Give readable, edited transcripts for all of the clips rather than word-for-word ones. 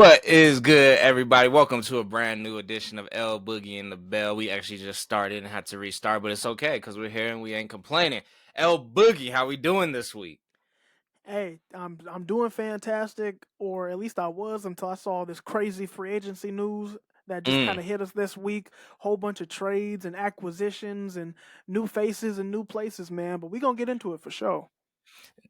What is good, everybody? Welcome to a brand new edition of El Boogie and The Bell. We actually just started and had to restart, but it's okay because we're here and we ain't complaining. El Boogie, how we doing this week? Hey, I'm doing fantastic, or at least I was until I saw this crazy free agency news that just Mm, kind of hit us this week. Whole bunch of trades and acquisitions and new faces and new places, man. But we gonna get into it for sure.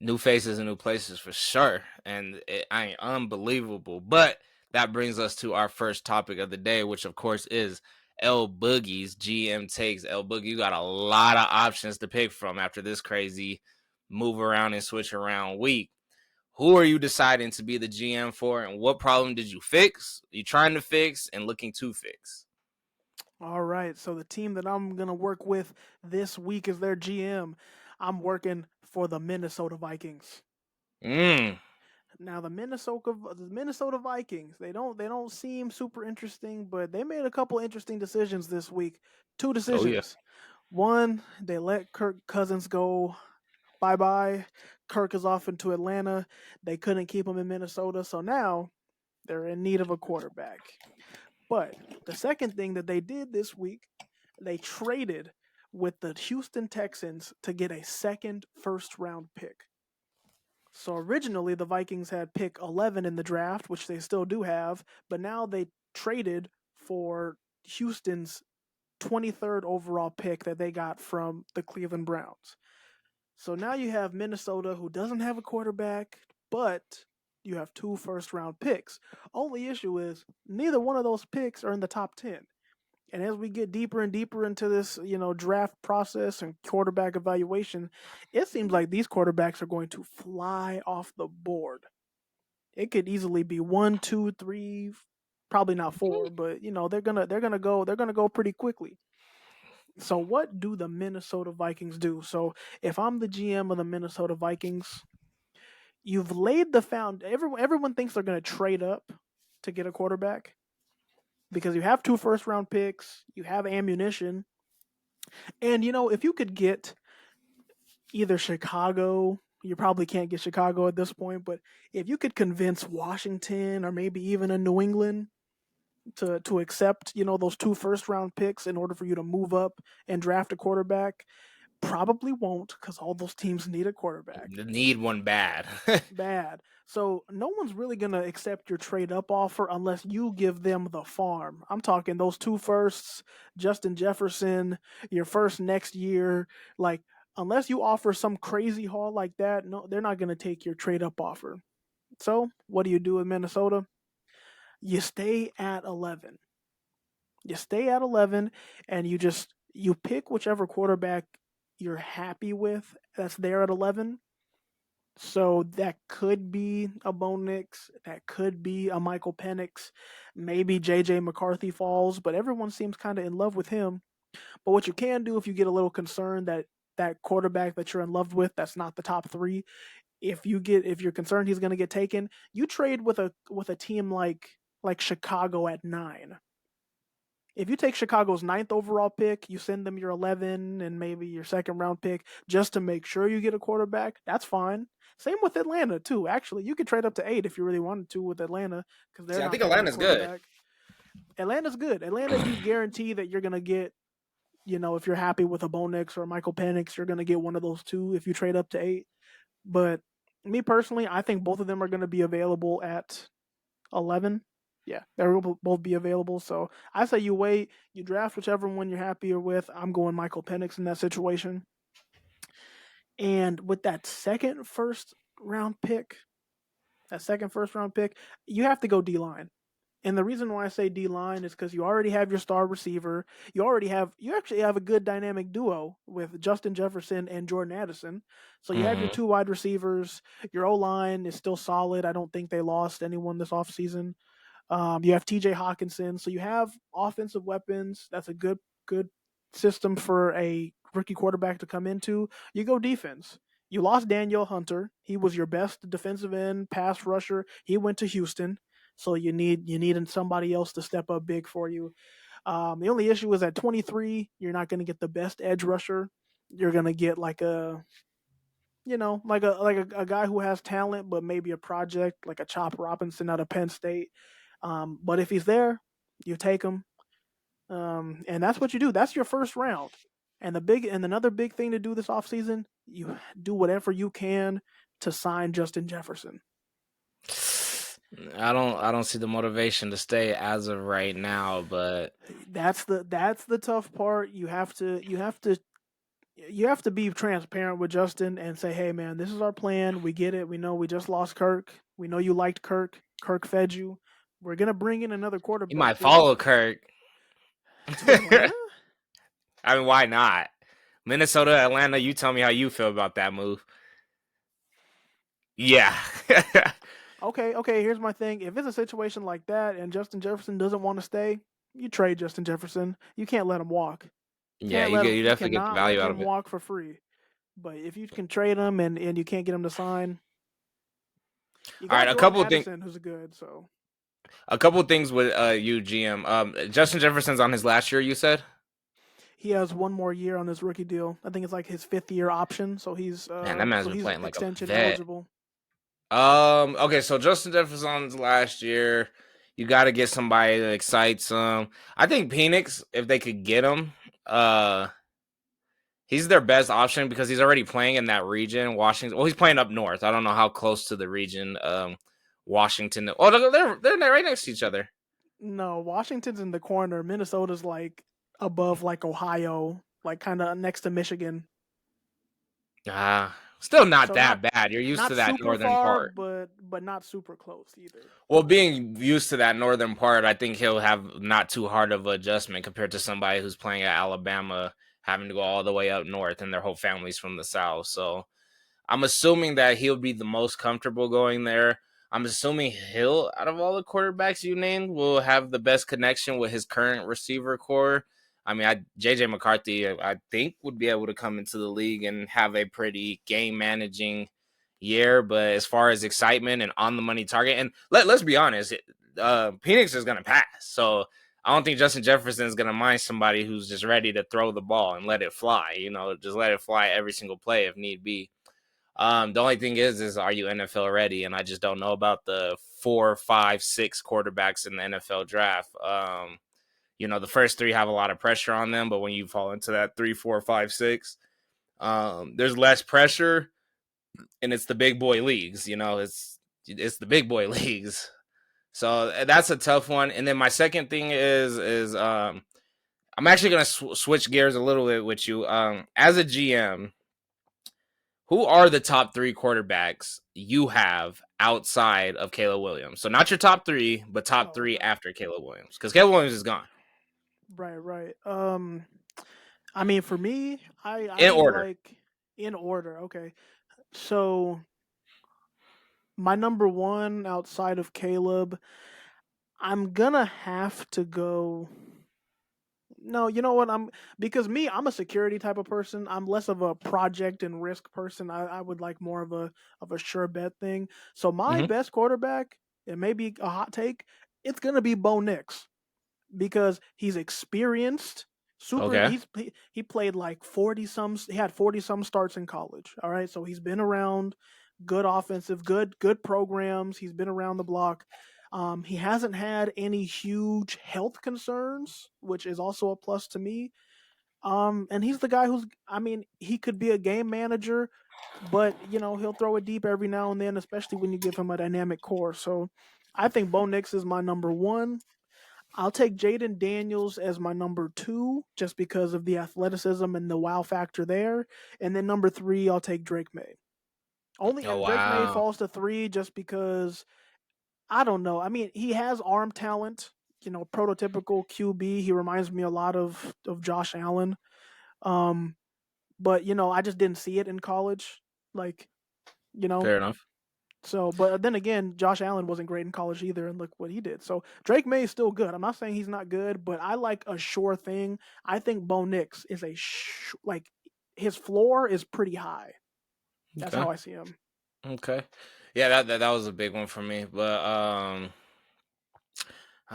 New faces and new places for sure, and it ain't unbelievable. But that brings us to our first topic of the day, which of course is El Boogie's GM takes. El Boogie, you got a lot of options to pick from after this crazy move around and switch around week. Who are you deciding to be the GM for, and what problem did you fix? Are you trying to fix and looking to fix? All right, so the team that I'm gonna work with this week as their GM, I'm working for the Minnesota Vikings. Mm. Now the Minnesota Vikings, they don't seem super interesting, but they made a couple interesting decisions this week. Two Oh yeah. decisions. One, they let Kirk Cousins go. Bye bye. Kirk is off into Atlanta. They couldn't keep him in Minnesota, so now they're in need of a quarterback. But the second thing that they did this week, they traded with the Houston Texans to get a second first round pick. So originally the Vikings had pick 11 in the draft, which they still do have, but now they traded for Houston's 23rd overall pick that they got from the Cleveland Browns. So now you have Minnesota, who doesn't have a quarterback, but you have two first round picks. Only issue is neither one of those picks are in the top 10. And as we get deeper and deeper into this, draft process and quarterback evaluation, it seems like these quarterbacks are going to fly off the board. It could easily be one, two, three, probably not four, but they're gonna go pretty quickly. So what do the Minnesota Vikings do? So if I'm the GM of the Minnesota Vikings, you've laid the found. Everyone thinks they're going to trade up to get a quarterback because you have two first round picks, you have ammunition, and if you could get either Chicago, you probably can't get Chicago at this point, but if you could convince Washington or maybe even a New England to accept those two first round picks in order for you to move up and draft a quarterback, probably won't because all those teams need a quarterback. Need one bad. Bad. So no one's really gonna accept your trade up offer unless you give them the farm. I'm talking those two firsts, Justin Jefferson, your first next year. Like unless you offer some crazy haul like that, no, they're not gonna take your trade up offer. So what do you do in Minnesota? You stay at 11. You stay at 11, and you pick whichever quarterback you're happy with that's there at 11. So that could be a Bo Nix, that could be a Michael Penix, maybe JJ McCarthy falls, but everyone seems kind of in love with him. But what you can do if you get a little concerned that that quarterback that you're in love with, that's not the top three, if you're concerned he's going to get taken, you trade with a team like Chicago at 9. If you take Chicago's ninth overall pick, you send them your 11 and maybe your second round pick just to make sure you get a quarterback. That's fine. Same with Atlanta too. Actually, you could trade up to 8 if you really wanted to with Atlanta because they're See, I not think taking a Atlanta's good. quarterback. Atlanta's good. Atlanta, you guarantee that you're gonna get. If you're happy with a Bo Nix or a Michael Penix, you're gonna get one of those two if you trade up to 8. But me personally, I think both of them are gonna be available at 11. Yeah, they will both be available. So I say you wait, you draft whichever one you're happier with. I'm going Michael Penix in that situation. And with that second first round pick, that second first round pick, you have to go D line. And the reason why I say D line is because you already have your star receiver. You actually have a good dynamic duo with Justin Jefferson and Jordan Addison. So you have your Hmm. two wide receivers. Your O line is still solid. I don't think they lost anyone this offseason. You have T.J. Hawkinson, so you have offensive weapons. That's a good system for a rookie quarterback to come into. You go defense. You lost Daniel Hunter. He was your best defensive end pass rusher. He went to Houston, so you needed somebody else to step up big for you. The only issue is at 23, you're not going to get the best edge rusher. You're going to get like a guy who has talent, but maybe a project like a Chop Robinson out of Penn State. But if he's there, you take him, and that's what you do. That's your first round. And another big thing to do this offseason, you do whatever you can to sign Justin Jefferson. I don't see the motivation to stay as of right now, but That's the tough part. You have to be transparent with Justin and say, "Hey, man, this is our plan. We get it. We know we just lost Kirk. We know you liked Kirk. Kirk fed you. We're gonna bring in another he quarterback. might follow Kirk. To Atlanta." I mean, why not? Minnesota, Atlanta, you tell me how you feel about that move. Yeah. Okay. Here's my thing. If it's a situation like that and Justin Jefferson doesn't want to stay, you trade Justin Jefferson. You can't let him walk. Yeah, you You definitely get the cannot let value out him of it. walk for free. But if you can trade him and you can't get him to sign, you All right, got Jordan Addison, who's good. So a couple things with you, GM. Justin Jefferson's on his last year, you said? he has one more year on his rookie deal. I think it's like his 5th year option. So he's Man, that man's been he's playing like a extension vet. eligible. Okay, so Justin Jefferson's last year. You got to get somebody that excites him. I think Phoenix, if they could get him, uh, he's their best option because he's already playing in that region. Washington. Well, he's playing up north. I don't know how close to the region. Washington. Oh, they're right next to each other. No, Washington's in the corner. Minnesota's like above like Ohio, like kind of next to Michigan. Still not So that bad. You're used to not that super northern far, part. but not super close either. Well, being used to that northern part, I think he'll have not too hard of an adjustment compared to somebody who's playing at Alabama, having to go all the way up north, and their whole family's from the south. So I'm assuming that he'll be the most comfortable going there. I'm assuming he'll, out of all the quarterbacks you named, will have the best connection with his current receiver core. I mean, JJ McCarthy, I think, would be able to come into the league and have a pretty game managing year. But as far as excitement and on the money target, and let's be honest, Phoenix is going to pass. So I don't think Justin Jefferson is going to mind somebody who's just ready to throw the ball and let it fly. Just let it fly every single play if need be. The only thing is are you NFL ready? And I just don't know about the 4, 5, 6 quarterbacks in the NFL draft. The first three have a lot of pressure on them, but when you fall into that 3, 4, 5, 6, there's less pressure, and it's the big boy leagues. It's the big boy leagues. So that's a tough one. And then my second thing is I'm actually gonna switch gears a little bit with you. As a GM, who are the top 3 quarterbacks you have outside of Caleb Williams? So not your top 3, but top Oh, 3 okay. after Caleb Williams, because Caleb Williams is gone. Right. I mean, for me, I In really order. like in order. Okay, so my number one outside of Caleb, I'm gonna have to go. No, you know what? I'm a security type of person. I'm less of a project and risk person. I would like more of a sure bet thing. So my Mm-hmm. best quarterback, it may be a hot take, it's gonna be Bo Nix because he's experienced. Super. Okay. He played like 40 some. He had 40 some starts in college. All right, so he's been around. Good offensive, good programs. He's been around the block. He hasn't had any huge health concerns, which is also a plus to me. And he's the guy who's. I mean, he could be a game manager, but he'll throw it deep every now and then, especially when you give him a dynamic core. So, I think Bo Nix is my number one. I'll take Jaden Daniels as my number two, just because of the athleticism and the wow factor there. And then number three, I'll take Drake May. Only Oh, and Drake May wow. falls to three just because I don't know. I mean, he has arm talent. Prototypical QB. He reminds me a lot of Josh Allen. Um, but I just didn't see it in college. Like you know, Fair enough. So, but then again, Josh Allen wasn't great in college either, and look what he did. So Drake May is still good. I'm not saying he's not good, but I like a sure thing. I think Bo Nix is like his floor is pretty high. That's Okay. how I see him. Okay. Yeah, that was a big one for me. But I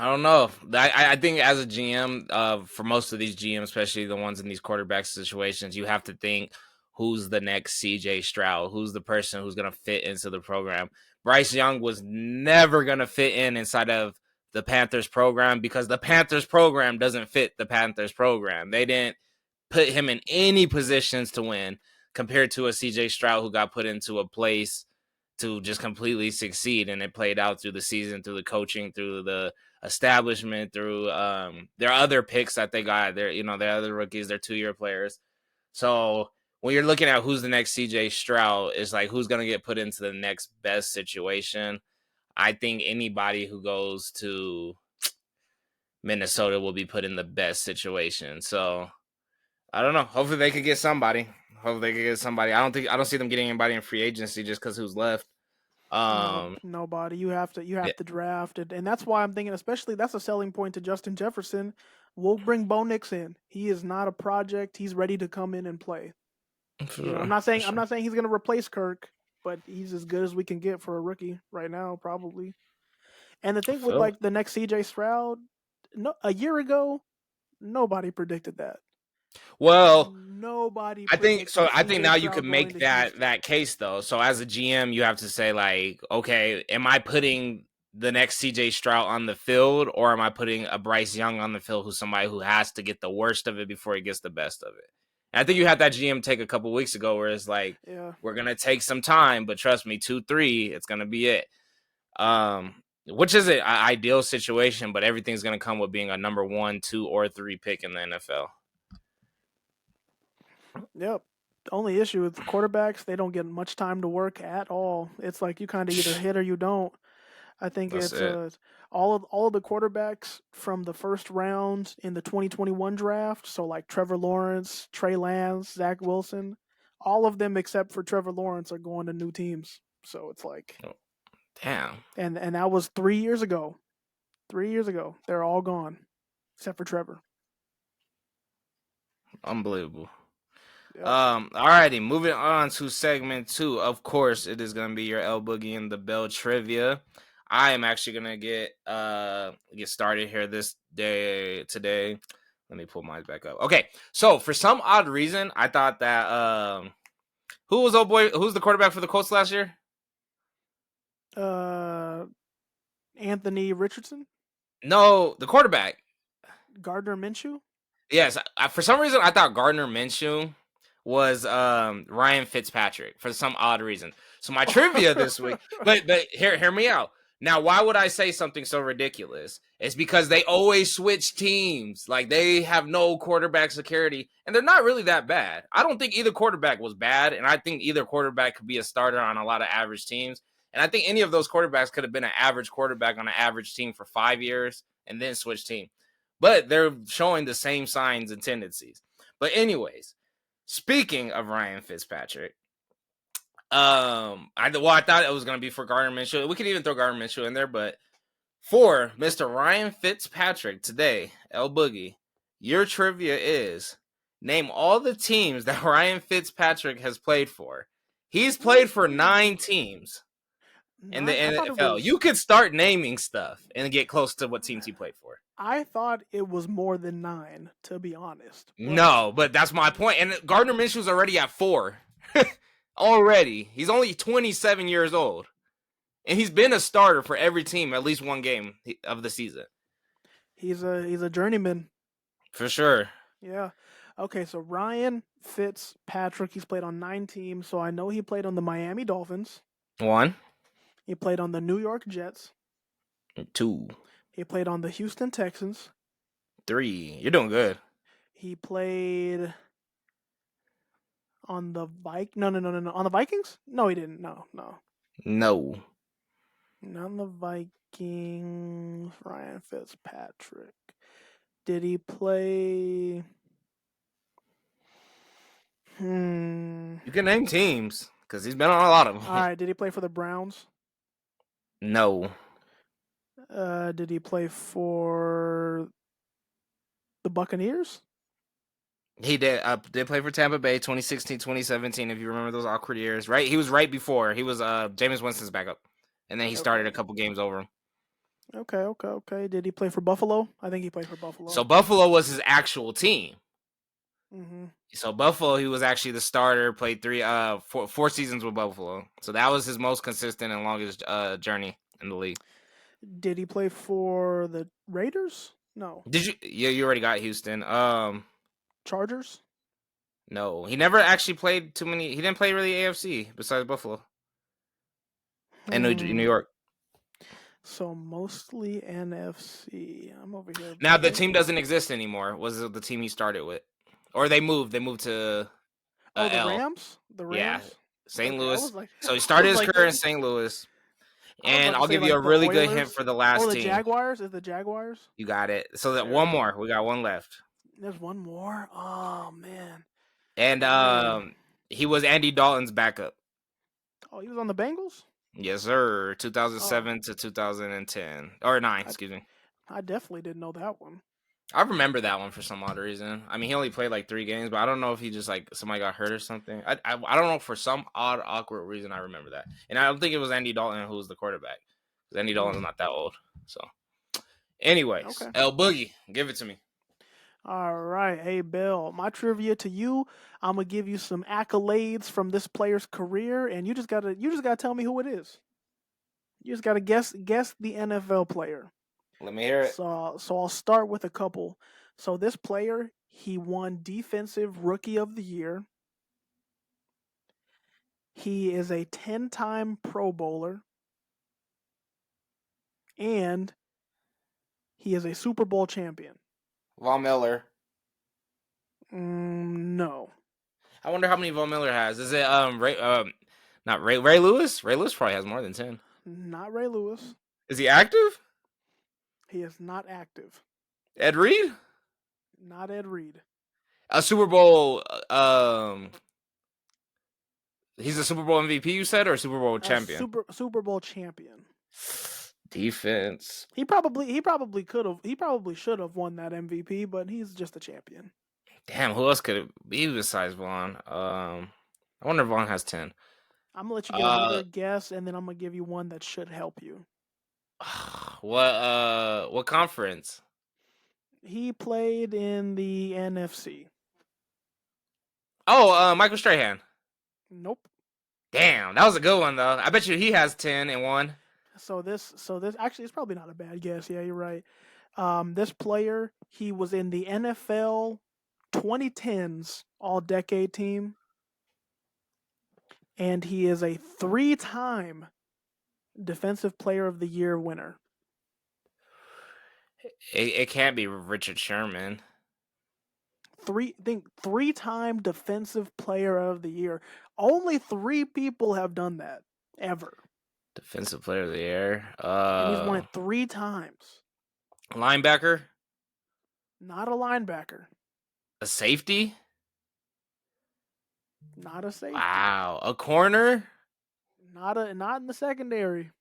don't know. I think as a GM, for most of these GMs, especially the ones in these quarterback situations, you have to think who's the next CJ Stroud, who's the person who's going to fit into the program. Bryce Young was never going to fit inside of the Panthers program because the Panthers program doesn't fit the Panthers program. They didn't put him in any positions to win compared to a CJ Stroud who got put into a place to just completely succeed, and it played out through the season, through the coaching, through the establishment, through their other picks that they got, their other rookies, their 2-year players. So when you're looking at who's the next CJ Stroud, it's like who's going to get put into the next best situation. I think anybody who goes to Minnesota will be put in the best situation. So I don't know. Hopefully they could get somebody. I don't see them getting anybody in free agency just because who's left. No, nobody. You have Yeah, to draft it, and that's why I'm thinking, especially that's a selling point to Justin Jefferson. We'll bring Bo Nix in. He is not a project. He's ready to come in and play. I'm not saying he's going to replace Kirk, but he's as good as we can get for a rookie right now, probably. And the thing with like the next CJ Stroud, no, a year ago, nobody predicted that. Well, Nobody I think predicted so. I think CJ now you Stroud could going make to that Houston. that case though. So as a GM, you have to say like, okay, am I putting the next CJ Stroud on the field, or am I putting a Bryce Young on the field, who's somebody who has to get the worst of it before he gets the best of it? And I think you had that GM take a couple weeks ago where it's like, Yeah. we're gonna take some time, but trust me, 2-3, it's gonna be it. Which is an ideal situation, but everything's gonna come with being a number 1, 2, or 3 pick in the NFL. Yep. The only issue with quarterbacks, they don't get much time to work at all. It's like you kind of either hit or you don't. I think That's it's it. all of the quarterbacks from the first round in the 2021 draft. So like Trevor Lawrence, Trey Lance, Zach Wilson, all of them except for Trevor Lawrence are going to new teams. So it's like, Oh, damn. and that was 3 years ago. 3 years ago, they're all gone except for Trevor. Unbelievable. Yep. Alrighty, moving on to segment 2. Of course, it is gonna be your El Boogie and the Bell trivia. I am actually gonna get started here this day today. Let me pull mine back up. Okay, so for some odd reason, I thought that who's the quarterback for the Colts last year? Anthony Richardson, No, the quarterback. Gardner Minshew. Yes, for some reason I thought Gardner Minshew was Ryan Fitzpatrick for some odd reason. So my trivia this week, but hear me out. Now, why would I say something so ridiculous? It's because they always switch teams. Like they have no quarterback security, and they're not really that bad. I don't think either quarterback was bad, and I think either quarterback could be a starter on a lot of average teams. And I think any of those quarterbacks could have been an average quarterback on an average team for 5 years and then switch team. But they're showing the same signs and tendencies. But anyways, speaking of Ryan Fitzpatrick, I thought it was gonna be for Gardner Minshew. We could even throw Gardner Minshew in there, but for Mr. Ryan Fitzpatrick today, El Boogie, your trivia is name all the teams that Ryan Fitzpatrick has played for. He's played for 9 teams in the I thought it NFL. was. You could start naming stuff and get close to what teams he played for. I thought it was more than 9, to be honest. No, but that's my point. And Gardner Minshew's already at 4. Already. He's only 27 years old. And he's been a starter for every team at least one game of the season. He's a journeyman. For sure. Yeah. Okay, so Ryan Fitzpatrick, he's played on 9 teams. So I know he played on the Miami Dolphins. 1. He played on the New York Jets. 2. He played on the Houston Texans. 3. You're doing good. He played on the No. On the Vikings? No, he didn't. No. No. Not on the Vikings. Ryan Fitzpatrick. Did he play? You can name teams because he's been on a lot of them. All right. Did he play for the Browns? No. Did he play for the Buccaneers? He did. Did play for Tampa Bay 2016, 2017, if you remember those awkward years, right? He was right before. He was Jameis Winston's backup. And then he started a couple games over him. Okay. Did he play for Buffalo? I think he played for Buffalo. So Buffalo was his actual team. Mm-hmm. So Buffalo, he was actually the starter, played 4 seasons with Buffalo. So that was his most consistent and longest journey in the league. Did he play for the Raiders? No. Did you? Yeah, you already got Houston. Chargers? No, he never actually played too many. He didn't play really AFC besides Buffalo and New Hmm. York. So mostly NFC. I'm over here Now the team thinking. doesn't exist anymore. Was it the team he started with, or they moved? They moved to Oh, the L. Rams? The Yeah, Rams? St. Okay, I Louis. was like, So he I started was his like, career in St. Louis, I was and about to I'll say give you a like the really good hint Oilers. for the Oh, last the team. Jaguars? Is the Jaguars? You got it. So that There one we go. more. We got one left, There's one more. Oh man. and Dang. he was Andy Dalton's backup. Oh, he was on the Bengals? Yes, sir. Oh, 2007 to 2010 or nine. I Excuse me. I definitely didn't know that one. I remember that one for some odd reason. I mean, he only played like 3 games, but I don't know if he just like somebody got hurt or something. I don't know, for some odd awkward reason I remember that, and I don't think it was Andy Dalton who was the quarterback because Andy Dalton's Mm, not that old. So, anyways, okay. El Boogie, give it to me. All right. Hey, Bill, my trivia to you, I'm gonna give you some accolades from this player's career, and you just gotta tell me who it is. You just gotta guess the NFL player. Let me hear it. So I'll start with a couple. So this player, he won Defensive Rookie of the Year. He is a 10-time Pro Bowler, and he is a Super Bowl champion. Von Miller. No, I wonder how many Von Miller has. Is it Ray not Ray Lewis? Ray Lewis probably has more than 10. not Ray Lewis. Is he active? He is not active. Ed Reed? Not Ed Reed. A Super Bowl he's a Super Bowl MVP, you said, or Super Bowl A champion? Super Bowl champion. Defense. He probably should have won that MVP, but he's just a champion. Damn, who else could it be besides Vaughn? I wonder if Vaughn has 10. I'm gonna let you get Uh, another guess, and then I'm gonna give you one that should help you. what conference? He played in the NFC. Oh, Michael Strahan. Nope. Damn, that was a good one though. I bet you he has 10 and 1. So this actually it's probably not a bad guess. Yeah, you're right. This player, he was in the NFL 2010s All Decade team, and he is a 3-time Defensive Player of the Year winner. It can't be Richard Sherman. Three-time Defensive Player of the Year. Only 3 people have done that ever, Defensive player of the year. and he's won it 3 times. Linebacker? Not a linebacker. A safety? Not a safety. Wow. A corner? Not in the secondary.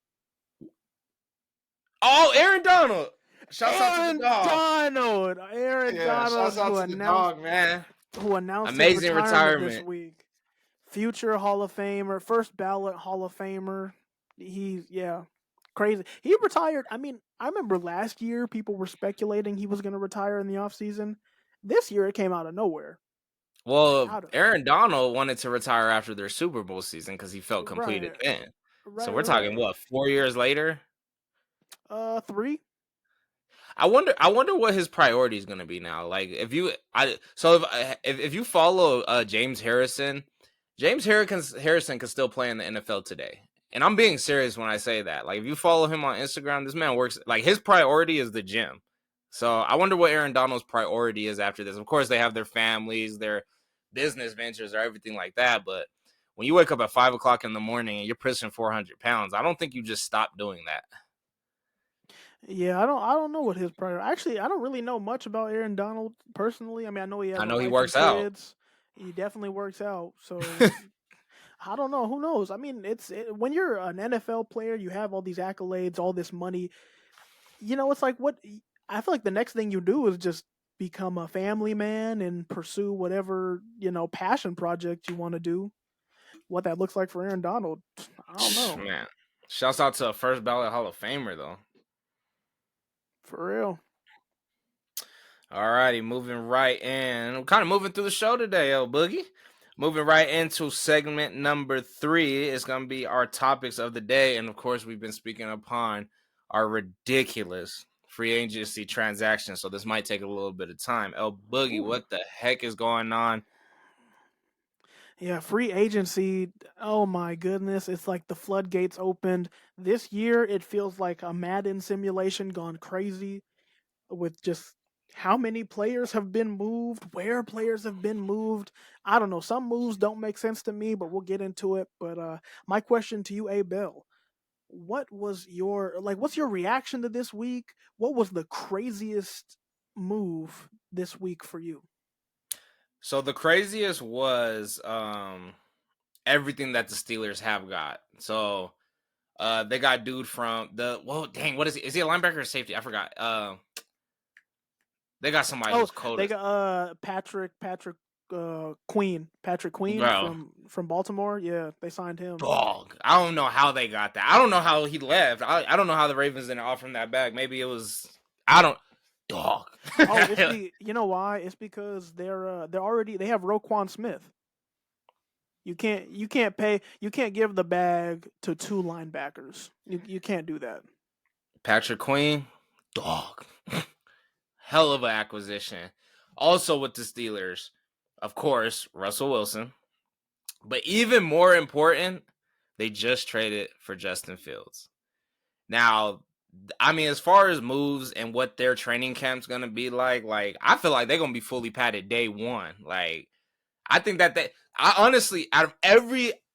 Oh, Aaron Donald. Shouts out to Aaron the dog. Donald. Aaron Yeah, Donald, shouts out to the dog, man. who announced Amazing his retirement this retirement. week. Future Hall of Famer, first ballot Hall of Famer. Crazy. He retired. I mean, I remember last year people were speculating he was going to retire in the offseason. This year it came out of nowhere. Well, Out of Aaron Donald wanted to retire after their Super Bowl season because he felt completed right, then. So we're talking right. what, 4 years later? 3. I wonder what his priority is going to be now. Like if you follow James Harrison can still play in the NFL today. And I'm being serious when I say that. Like if you follow him on Instagram, this man works, like his priority is the gym. So I wonder what Aaron Donald's priority is after this. Of course, they have their families, their business ventures, or everything like that. But when you wake up at 5 o'clock in the morning and you're pushing 400 pounds, I don't think you just stop doing that. Yeah, I don't know what his priority. Actually, I don't really know much about Aaron Donald personally. I mean, I know he has I a know he wife and works out. kids. He definitely works out. So I don't know. Who knows? I mean, when you're an NFL player, you have all these accolades, all this money. It's like what I feel like the next thing you do is just become a family man and pursue whatever passion project you want to do. What that looks like for Aaron Donald, I don't know. Man, shouts out to a first ballot Hall of Famer though. For real. All righty, moving right in. We're kind of moving through the show today, El Boogie. Moving right into segment number 3 is going to be our topics of the day. And of course, we've been speaking upon are ridiculous free agency transactions. So this might take a little bit of time. El Boogie, Ooh. what the heck is going on? Yeah, free agency. Oh my goodness. It's like the floodgates opened. This year, it feels like a Madden simulation gone crazy with just how many players have been moved, where players have been moved. I don't know. Some moves don't make sense to me, but we'll get into it. But my question to you, A Bell, what was your what's your reaction to this week? What was the craziest move this week for you? So the craziest was everything that the Steelers have got. So they got dude from the dang, what is he? Is he a linebacker or safety? I forgot. They got somebody Oh, who's cold they as got Patrick Queen bro. from Baltimore. Yeah, they signed him. Dog. I don't know how they got that. I don't know how he left. I don't know how the Ravens didn't offer him that back. Maybe it was I don't dog. Oh, you know why? It's because they're already they have Roquan Smith. You can't give the bag to two linebackers. You can't do that. Patrick Queen, dog. Hell of an acquisition. Also with the Steelers, of course, Russell Wilson. But even more important, they just traded for Justin Fields. Now, I mean, as far as moves and what their training camp's gonna be like I feel like they're gonna be fully padded day one. Like, I think that I honestly, out of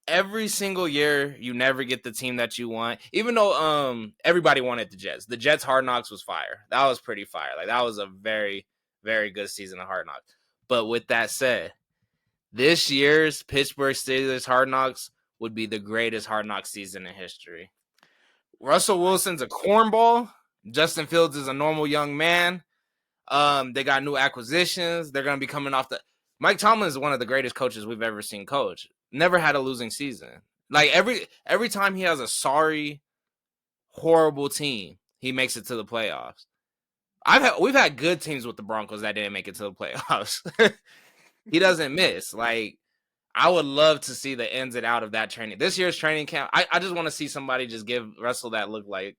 every single year, you never get the team that you want. Even though everybody wanted the Jets. The Jets Hard Knocks was fire. That was pretty fire. Like that was a very, very good season of Hard Knocks. But with that said, this year's Pittsburgh Steelers Hard Knocks would be the greatest Hard Knocks season in history. Russell I Wilson's a cornball. Justin Fields is a normal young man. They got new acquisitions. They're gonna be coming off the. Mike Tomlin is one of the greatest coaches we've ever seen coach. Never had a losing season. Like every time he has a sorry, horrible team, he makes it to the playoffs. We've had good teams with the Broncos that didn't make it to the playoffs. He doesn't miss. Like I would love to see the ins and out of that training. This year's training camp, I just want to see somebody just give Russell that look like.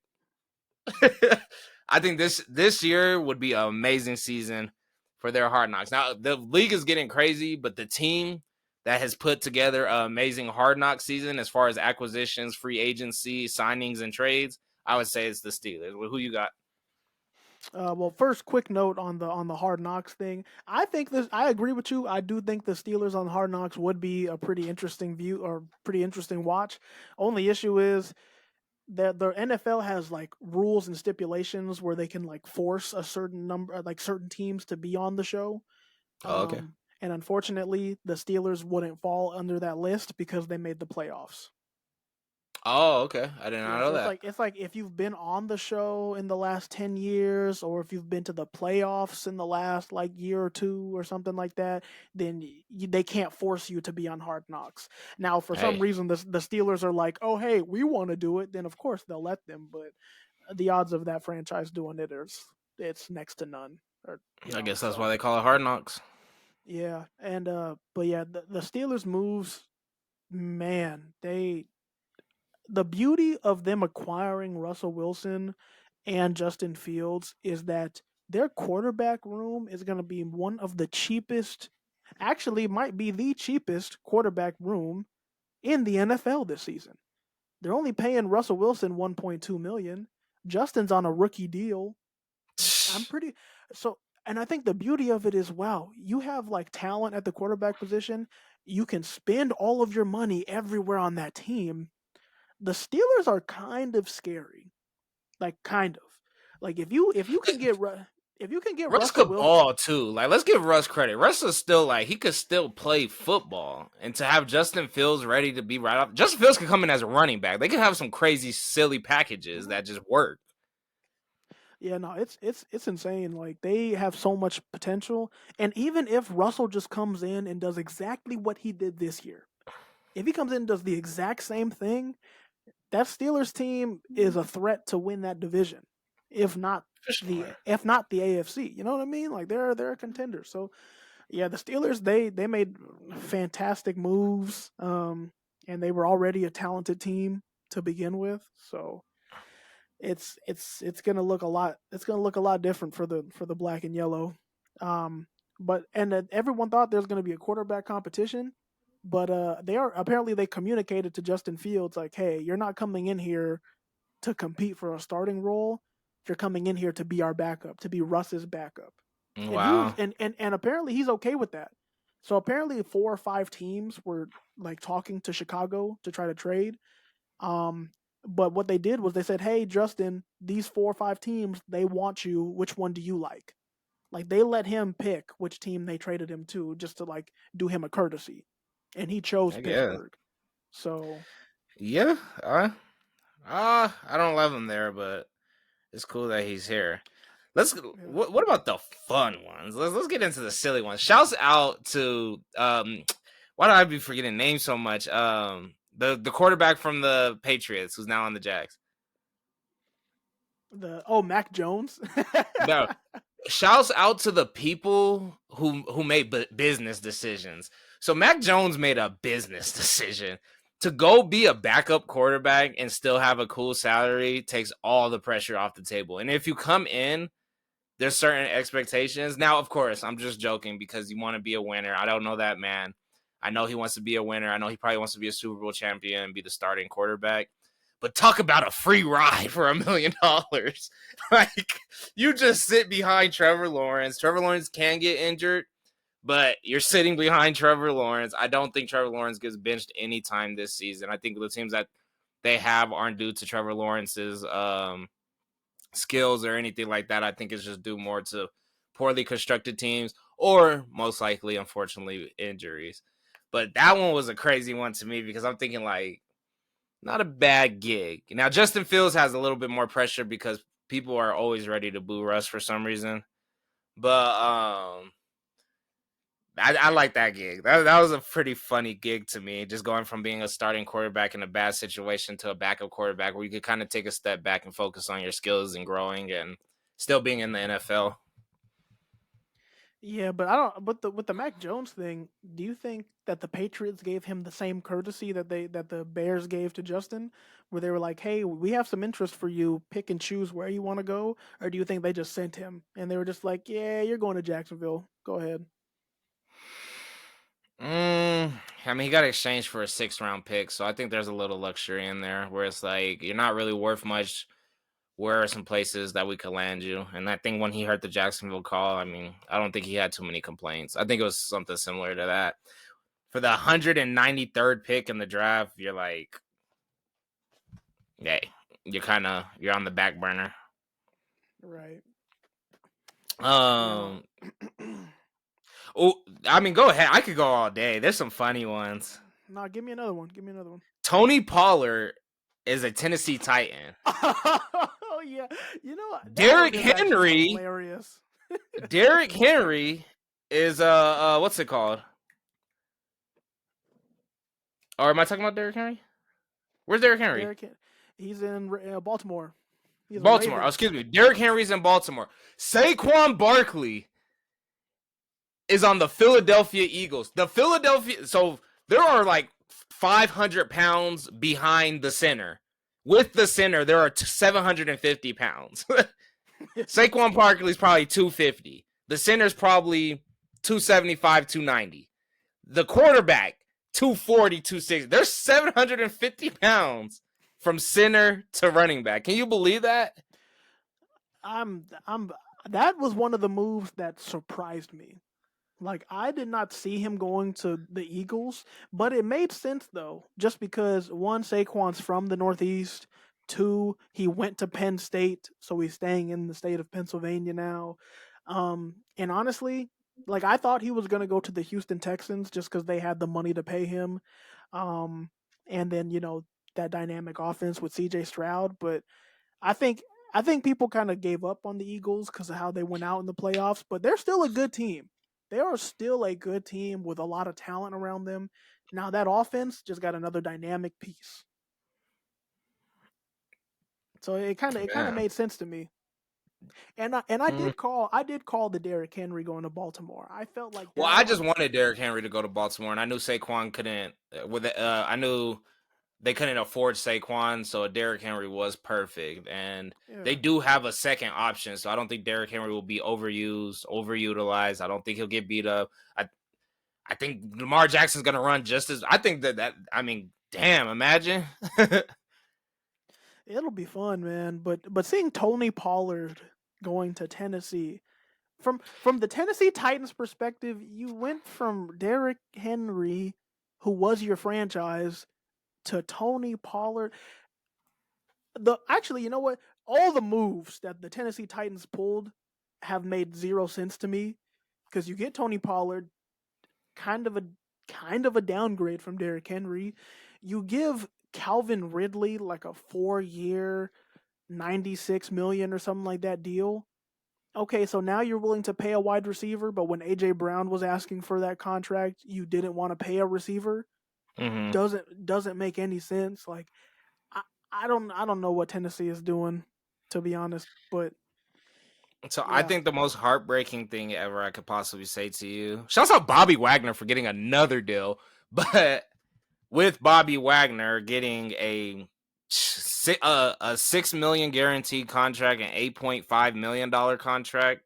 I think this year would be an amazing season for their Hard Knocks. Now the league is getting crazy, but the team that has put together an amazing Hard Knock season as far as acquisitions, free agency, signings, and trades, I would say it's the Steelers. Who you got? well, first, quick note on the Hard Knocks thing. I think this. I agree with you. I do think the Steelers on Hard Knocks would be a pretty interesting view or pretty interesting watch. Only issue is that the NFL has like rules and stipulations where they can like force a certain number, like certain teams to be on the show. Oh, okay. And unfortunately, the Steelers wouldn't fall under that list because they made the playoffs. Oh, okay. I did not Yeah, know so that. it's like if you've been on the show in the last 10 years or if you've been to the playoffs in the last like year or two or something like that, then they can't force you to be on Hard Knocks. Now, for some Hey, reason the Steelers are like, "Oh, hey, we want to do it." Then of course they'll let them, but the odds of that franchise doing it is it's next to none. Or I guess that's why so they call it Hard Knocks. yeah, and but yeah, the Steelers moves, man, the beauty of them acquiring Russell Wilson and Justin Fields is that their quarterback room is going to be one of the cheapest, actually, might be the cheapest quarterback room in the NFL this season. They're only paying Russell Wilson 1.2 million. Justin's on a rookie deal. I'm pretty so and I think the beauty of it is wow, you have like talent at the quarterback position. You can spend all of your money everywhere on that team. The Steelers are kind of scary. Like kind of. Like if you can get Russ Russell could Wilson, ball too. Like, let's give Russ credit. Russ is still like he could still play football, and to have Justin Fields ready to be right off. Justin Fields could come in as a running back. They could have some crazy, silly packages mhm. that just work. Yeah, no, it's insane. Like they have so much potential, and even if Russell just comes in and does exactly what he did this year, if he comes in and does the exact same thing, that Steelers team is a threat to win that division, if not For sure. if not the AFC. You know what I mean? Like they're a contender. So yeah, the Steelers they made fantastic moves, and they were already a talented team to begin with. So it's gonna look a lot. It's gonna look a lot different for the black and yellow. Um, but and everyone thought there's gonna be a quarterback competition, but they are apparently they communicated to Justin Fields like, hey, you're not coming in here to compete for a starting role. You're coming in here to be our backup, to be Russ's backup. And he was Wow. and apparently he's okay with that. So apparently 4 or 5 teams were like talking to Chicago to try to trade. Um, but what they did was they said, "Hey, Justin, these 4 or 5 teams, they want you. Which one do you like?" Like they let him pick which team they traded him to, just to like do him a courtesy, and he chose I guess. Pittsburgh. So Yeah. I don't love him there, but it's cool that he's here. Let's. yeah, What about the fun ones? Let's get into the silly ones. Shouts out to why do I be forgetting names so much? The quarterback from the Patriots who's now on the Jags. Mac Jones. No, shouts out to the people who made business decisions. So Mac Jones made a business decision to go be a backup quarterback and still have a cool salary. Takes all the pressure off the table. And if you come in, there's certain expectations. Now, of course, I'm just joking because you want to be a winner. I don't know that man. I know he wants to be a winner. I know he probably wants to be a Super Bowl champion and be the starting quarterback. But talk about a free ride for $1 million. Like, you just sit behind Trevor Lawrence. Trevor Lawrence can get injured, but you're sitting behind Trevor Lawrence. I don't think Trevor Lawrence gets benched any time this season. I think the teams that they have aren't due to Trevor Lawrence's skills or anything like that. I think it's just due more to poorly constructed teams or most likely, unfortunately, injuries. But that one was a crazy one to me because I'm thinking like, not a bad gig. Now, Justin Fields has a little bit more pressure because people are always ready to boo Russ for some reason. But I like that gig. That was a pretty funny gig to me, just going from being a starting quarterback in a bad situation to a backup quarterback where you could kind of take a step back and focus on your skills and growing and still being in the NFL. Yeah, but I don't. With the Mac Jones thing, do you think that the Patriots gave him the same courtesy that the Bears gave to Justin, where they were like, "Hey, we have some interest for you. Pick and choose where you want to go," or do you think they just sent him and they were just like, "Yeah, you're going to Jacksonville. Go ahead." Mm, I mean, he got exchanged for a 6th round pick, so I think there's a little luxury in there where it's like you're not really worth much. Where are some places that we could land you? And I think when he heard the Jacksonville call, I mean, I don't think he had too many complaints. I think it was something similar to that. For the 193rd pick in the draft, you're like, hey, you're on the back burner. Right. Now, Um, oh, I mean, go ahead. I could go all day. There's some funny ones. nah, give me another one. Give me another one. Tony Pollard is a Tennessee Titan. Oh yeah, that one Derrick is actually Henry, hilarious. Derrick Henry is what's it called? Or am I talking about Derrick Henry? Where's Derrick Henry? He's in Baltimore. He's a Baltimore. Oh, Raven. excuse me. Derrick Henry's in Baltimore. Saquon Barkley is on the Philadelphia Eagles. So there are like 500 pounds behind the center. With the center, there are 750 pounds. Saquon Barkley's probably 250. The center's probably 275, 290. The quarterback, 240, 260. There's 750 pounds from center to running back. Can you believe that? I'm that was one of the moves that surprised me. Like I did not see him going to the Eagles, but it made sense though, just because one, Saquon's from the Northeast, two, he went to Penn State, so he's staying in the state of Pennsylvania now. And honestly, like I thought he was gonna go to the Houston Texans just because they had the money to pay him. Um, and then that dynamic offense with C.J. Stroud, but I think I think people kind of gave up on the Eagles because of how they went out in the playoffs, but they're still a good team. They are still a good team with a lot of talent around them. Now that offense just got another dynamic piece, so it kind of Yeah. made sense to me. And I Mm. did call the Derrick Henry going to Baltimore. I felt like Well, that I just offense. wanted Derrick Henry to go to Baltimore, and I knew Saquon couldn't. I knew they couldn't afford Saquon, so Derrick Henry was perfect. And they Yeah. do have a second option, so I don't think Derrick Henry will be overutilized. I don't think he'll get beat up. I think Lamar Jackson's gonna run just as I think that I mean, damn, imagine. It'll be fun, man. But seeing Tony Pollard going to Tennessee, from the Tennessee Titans perspective, you went from Derrick Henry, who was your franchise, to Tony Pollard. Actually, you know what? All the moves that the Tennessee Titans pulled have made zero sense to me because you get Tony Pollard, kind of a downgrade from Derrick Henry. You give Calvin Ridley like a 4-year, 96 million or something like that deal. Okay, so now you're willing to pay a wide receiver, but when AJ Brown was asking for that contract, you didn't want to pay a receiver. hmm Doesn't make any sense. Like I, I don't know what Tennessee is doing, to be honest. But So I yeah, think the most heartbreaking thing ever I could possibly say to you. Shouts out Bobby Wagner for getting another deal, but with Bobby Wagner getting a 6 million guaranteed contract and $8.5 million contract,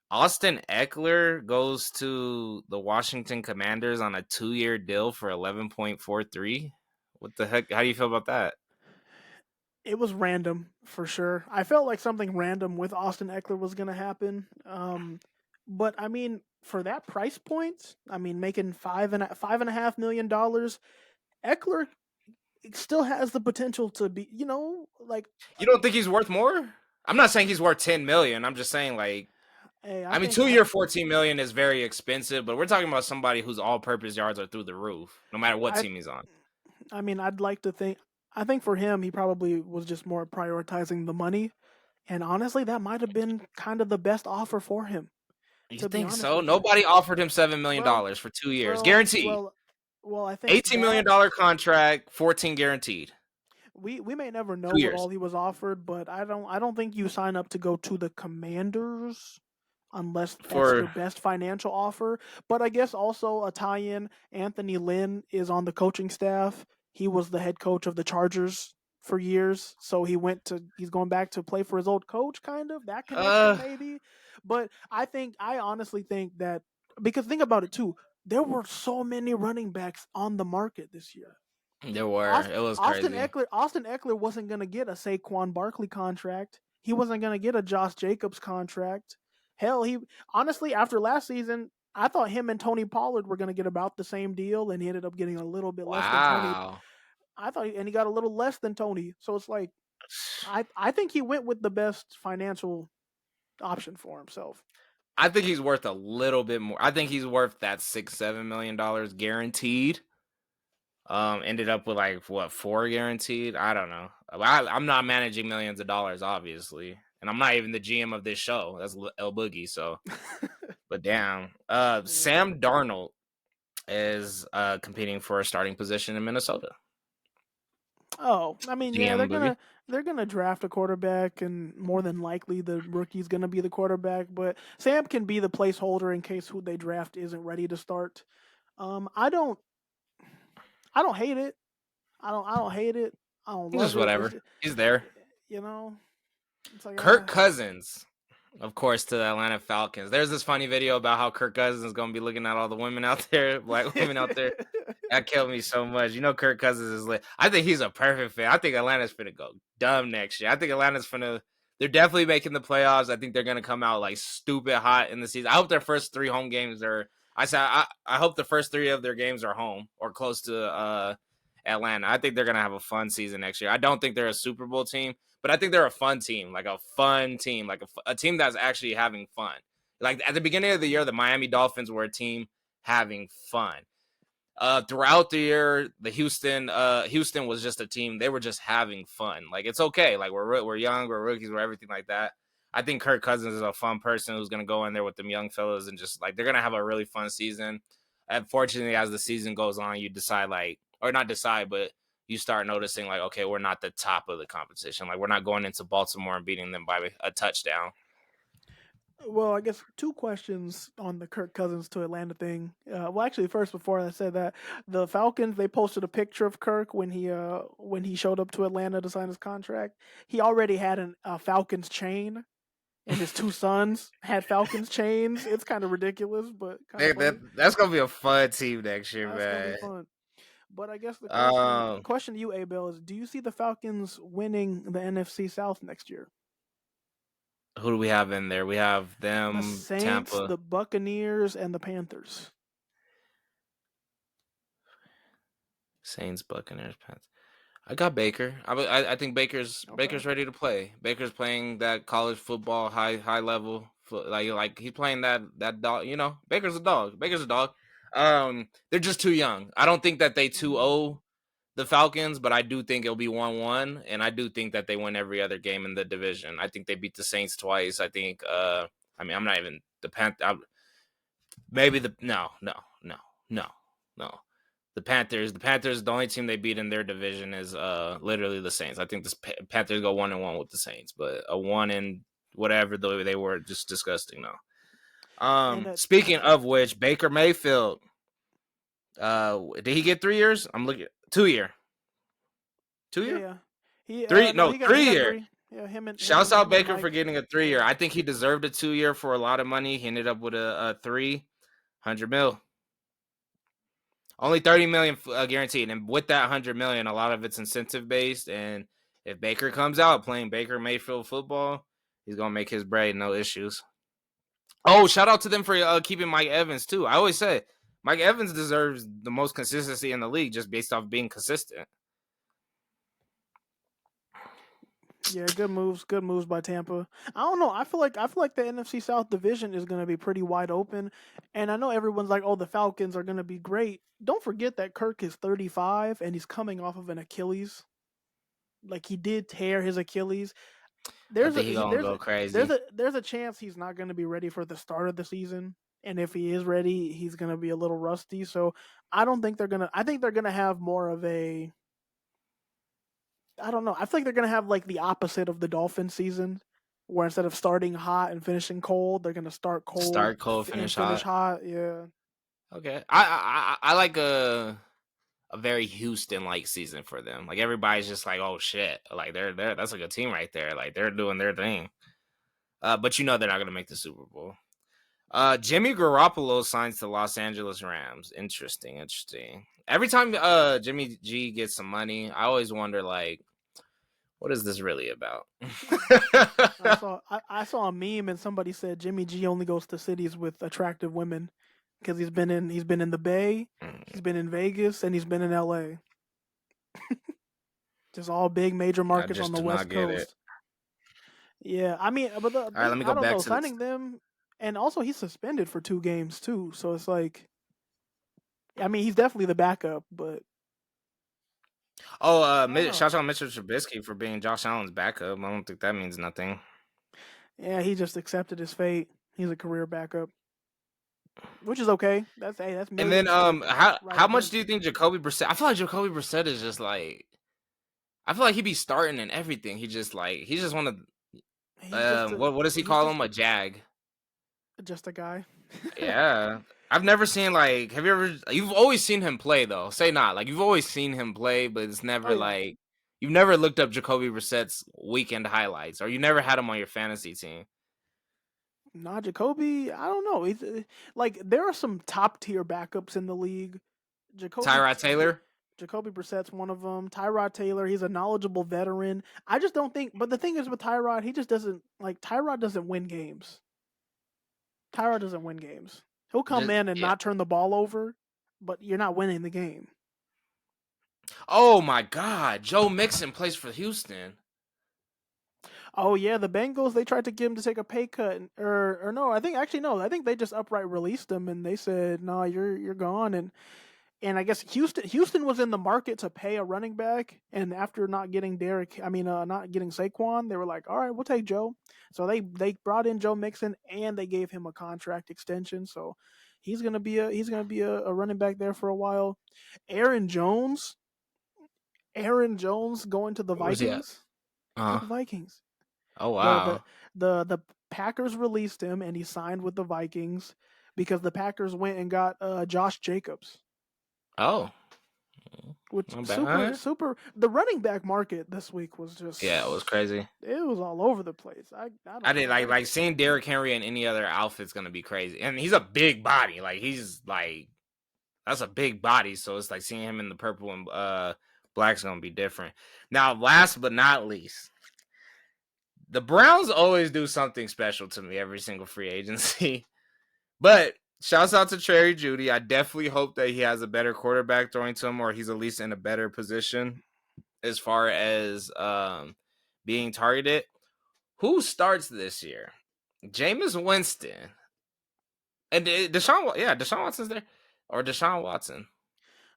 Austin Eckler goes to the Washington Commanders on a 2-year deal for 11.43. What the heck? How do you feel about that? it was random for sure. I felt like something random with Austin Eckler was going to happen. But I mean, for that price point, I mean, making $5.5 million, Eckler still has the potential to be, like, You don't think he's worth more? I'm not saying he's worth 10 million. I'm just saying like hey, I I mean think 2-year 14 million is very expensive, but we're talking about somebody whose all-purpose yards are through the roof, no matter what I team he's on. I mean, I'd like to think. I think for him, he probably was just more prioritizing the money. And honestly, that might have been kind of the best offer for him, You to be think honest so? with you. Nobody offered him $7 million Well, for 2 years. well, Guaranteed. well, well. I think that $18 million contract, 14 guaranteed. we may never know Two what years. all he was offered, but I don't think you sign up to go to the Commanders unless that's your For best financial offer. But I guess also a tie-in. Anthony Lynn is on the coaching staff. He was the head coach of the Chargers for years, so he's going back to play for his old coach, kind of that connection uh maybe. But I honestly think that, because think about it too, there were so many running backs on the market this year. there were. It was crazy. Austin Eckler wasn't going to get a Saquon Barkley contract. He wasn't going to get a Josh Jacobs contract. Hell, he honestly, after last season, I thought him and Tony Pollard were going to get about the same deal, and he ended up getting a little bit less than Tony. Wow. And he got a little less than Tony. So it's like I think he went with the best financial option for himself. I think he's worth a little bit more. I think he's worth that $6-7 million guaranteed. Ended up with like what, 4 guaranteed? I don't know. I'm not managing millions of dollars, obviously, and I'm not even the GM of this show. That's El Boogie. So, but damn, Yeah. Sam Darnold is competing for a starting position in Minnesota. Oh, I mean, yeah, GM Boogie. they're gonna draft a quarterback, and more than likely the rookie's gonna be the quarterback. But Sam can be the placeholder in case who they draft isn't ready to start. I don't hate it. I don't hate it. I don't Just love it. whatever. He's there. You know, it's like Kirk Cousins, of course, to the Atlanta Falcons. There's this funny video about how Kirk Cousins is going to be looking at all the women out there, black women out there. That killed me so much. You know, Kirk Cousins is lit. I think he's a perfect fit. I think Atlanta's finna go dumb next year. I think Atlanta's finna. They're definitely making the playoffs. I think they're gonna come out like stupid hot in the season. I hope their first 3 home games are. I hope the first 3 of their games are home or close to Atlanta. I think they're gonna have a fun season next year. I don't think they're a Super Bowl team, but I think they're a fun team, like a team that's actually having fun. Like at the beginning of the year, the Miami Dolphins were a team having fun. Throughout the year, the Houston was just a team. They were just having fun. Like it's okay. Like we're young, we're rookies, we're everything like that. I think Kirk Cousins is a fun person who's gonna go in there with them young fellas and just like they're gonna have a really fun season. Unfortunately, as the season goes on, you decide like, or not decide, but you start noticing like, okay, we're not the top of the competition. Like we're not going into Baltimore and beating them by a touchdown. Well, I guess two questions on the Kirk Cousins to Atlanta thing. Well, actually, first before I said that, the Falcons they posted a picture of Kirk when he showed up to Atlanta to sign his contract. He already had a Falcons chain, and his two sons had Falcons chains. It's kind of ridiculous, but kind of funny. That's gonna be a fun team next year, That's gonna be man. fun. But I guess the Um, question to you, Abel, is: do you see the Falcons winning the NFC South next year? who do we have in there? We have The them, Saints, Tampa, the Buccaneers, and the Panthers. Saints, Buccaneers, Panthers. I got Baker. I think Okay. Baker's ready to play. Baker's playing that college football high level like he's playing that dog. You know, Baker's a dog. Baker's a dog. They're just too young. I don't think that they too Mm. owe the Falcons, but I do think it'll be 1-1, and I do think that they win every other game in the division. I think they beat the Saints twice. I think. I mean, I'm not even the maybe the no no. The Panthers, the only team they beat in their division is literally the Saints. I think the Panthers go 1-1 with the Saints, but a one in whatever the way they were just disgusting now. And Speaking of which, Baker Mayfield, did he get 3 years? I'm looking 2 year. Two yeah, year? yeah. He Three no, no, he three got year. three. Yeah, Shouts out him and Baker for Mike. getting a 3 year. I think he deserved a 2 year for a lot of money. He ended up with a 300 mil. Only 30 million guaranteed, and with that 100 million, a lot of it's incentive based. And if Baker comes out playing Baker Mayfield football, he's gonna make his bread, no issues. Oh, shout out to them for keeping Mike Evans too. I always say Mike Evans deserves the most consistency in the league just based off being consistent. Yeah, good moves by Tampa. I don't know. I feel like the NFC South division is going to be pretty wide open, and I know everyone's like, "Oh, the Falcons are going to be great." Don't forget that Kirk is 35 and he's coming off of an Achilles. Like he did tear his Achilles. I There's a think he's gonna go crazy. there's a chance he's not going to be ready for the start of the season, and if he is ready, he's going to be a little rusty. So I don't think they're gonna. I think they're gonna have more of a. I don't know. I feel like they're gonna have like the opposite of the Dolphin season, where instead of starting hot and finishing cold, they're gonna start cold Start cold, and finish finish hot. hot. Yeah. Okay, I like a very Houston like season for them. Like everybody's just like, oh shit, like they're that's a good team right there. Like they're doing their thing. But you know they're not gonna make the Super Bowl. Jimmy Garoppolo signs to Los Angeles Rams. Interesting, interesting. Every time Jimmy G gets some money, I always wonder like, what is this really about? I saw a meme and somebody said Jimmy G only goes to cities with attractive women because he's been in the Bay, he's been in Vegas, and he's been in L.A. Just all big major I markets on just the do not West get it. Coast. Yeah, I mean, but the All right, let thing me I go don't back know, to the. signing them, and also he's suspended for 2 games too. So it's like, I mean, he's definitely the backup, but Oh, I don't know. shout out Mitchell Trubisky for being Josh Allen's backup. I don't think that means nothing. Yeah, he just accepted his fate. He's a career backup, which is okay. That's And then millions how riding much do against you him. think Jacoby Brissett? I feel like Jacoby Brissett is just like I feel like he be starting and everything. He's just one of what does he He's call him, a jag? just a guy. Yeah. I've never seen like you've always seen him play though. Say not. Like you've always seen him play, but it's Oh never yeah, like you've never looked up Jacoby Brissett's weekend highlights or you never had him on your fantasy team. nah, Jacoby. I don't know. He's like there are some top tier backups in the league. Jacoby Tyrod Taylor? Jacoby Brissett's one of them. Tyrod Taylor, he's a knowledgeable veteran. I just don't think. But the thing is with Tyrod, he just doesn't like. Tyrod doesn't win games. Tyrod doesn't win games. He'll come Just in and yeah. not turn the ball over, but you're not winning the game. Oh my god. Joe Mixon plays for Houston. Oh yeah, the Bengals they tried to get him to take a pay cut, or no, I think actually no, I think they just upright released him and they said no, you're gone, and I guess Houston was in the market to pay a running back, and after not getting not getting Saquon, they were like, all right, we'll take Joe. So they brought in Joe Mixon and they gave him a contract extension. So he's gonna be a running back there for a while. Aaron Jones, Aaron Jones going to the Where's he at? Vikings, to Uh the Vikings. oh The the wow. the Packers released him and he signed with the Vikings because the Packers went and got Josh Jacobs. Oh, Which not bad. All super right. super the running back market this week was Yeah, it was just crazy. it was all over the place. I I don't did know. like seeing Derrick Henry in any other outfit's gonna be crazy, and he's a big body. Like he's like that's a big body, so it's like seeing him in the purple and black's gonna be different. Now, last but not least, the Browns always do something special to me every single free agency. But shouts out to Cherry Judy. I definitely hope that he has a better quarterback throwing to him, or he's at least in a better position as far as being targeted. Who starts this year? Jameis Winston. And Deshaun Watson's there. Or Deshaun Watson.